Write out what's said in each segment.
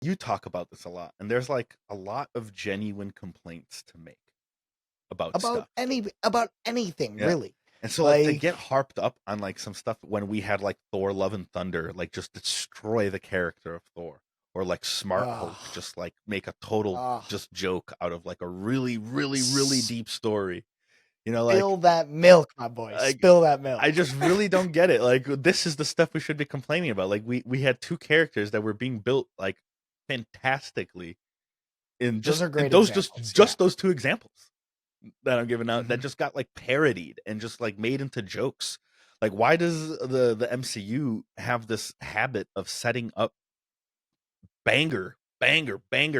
you talk about this a lot, and there's like a lot of genuine complaints to make about stuff. About anything, Yeah. really. And so like to Like, get harped up on like some stuff when we had like Thor Love and Thunder like just destroy the character of Thor, or like Smart Hulk ugh, just like make a total ugh. just joke out of like a really really really deep story. Spill that milk, my boy. Like Spill that milk. I just really don't get it. Like this is the stuff we should be complaining about. Like we had two characters that were being built like fantastically in Those just are in great those examples. Yeah. just those two examples that I'm giving out that Mhm. just got like parodied and just like made into jokes. Like why does the MCU have this habit of setting up banger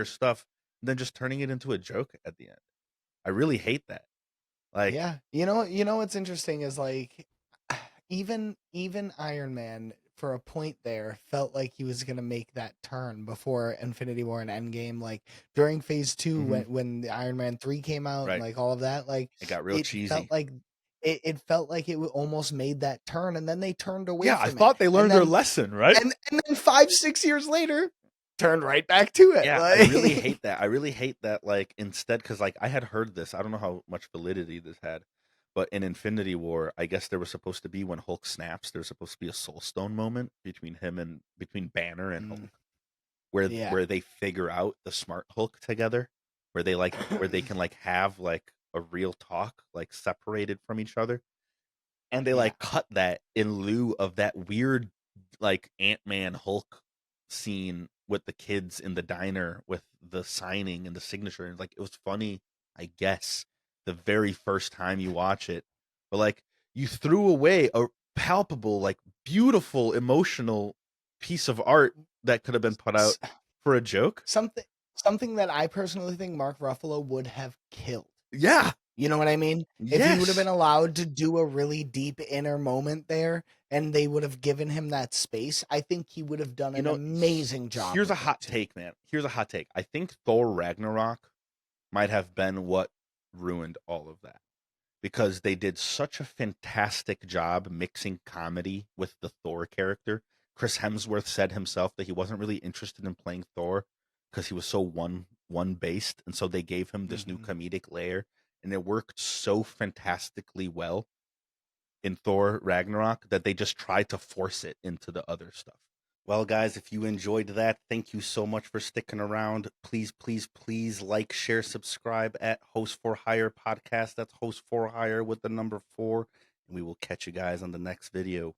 stuff and then just turning it into a joke at the end? I really hate that. Like Yeah. You know what's interesting is like even Iron Man for a point there felt like he was gonna make that turn before Infinity War and Endgame. Like during Phase 2 mhm, when the Iron Man 3 came out and right. like all of that, like It got real it felt cheesy. like it felt like almost made that turn and then they turned away Yeah, I from it. thought they And learned their then lesson, right? and then 5, 6 years later, turned right back to it. Yeah, I really Like hate that. I really hate that, like, instead, because like, I had heard this, I don't know how much validity this had, but in Infinity War, I guess there was supposed to be when Hulk snaps, there's supposed to be a Soul Stone moment between Banner and Mm, Hulk, where yeah. they figure out the smart Hulk together, where they can, like, have, like, a real talk, like, separated from each other, and they, Yeah. like, cut that in lieu of that weird, like, Ant-Man Hulk scene with the kids in the diner with the signing and the signature, and, like, it was funny, I guess, the very first time you watch it, but, like, you threw away a palpable, like, beautiful, emotional piece of art that could have been put out S- for a joke. something something that I personally think Mark Ruffalo would have killed. Yeah. You know what I mean? If he would have been Yes. allowed to do a really deep inner moment there and they would have given him that space, I think he would have done You an know, amazing job here's a with it hot too. take, man. Here's a hot take. I think Thor Ragnarok might have been what ruined all of that because they did such a fantastic job mixing comedy with the Thor character. Chris Hemsworth said himself that he wasn't really interested in playing Thor because he was so one based, and so they gave him this new Mhm. comedic layer, and it worked so fantastically well in Thor Ragnarok that they just tried to force it into the other stuff. Well, guys, if you enjoyed that, thank you so much for sticking around. Please, please, please like, share, subscribe at Hosts4Hire podcast. That's Hosts4Hire with the number 4. And we will catch you guys on the next video.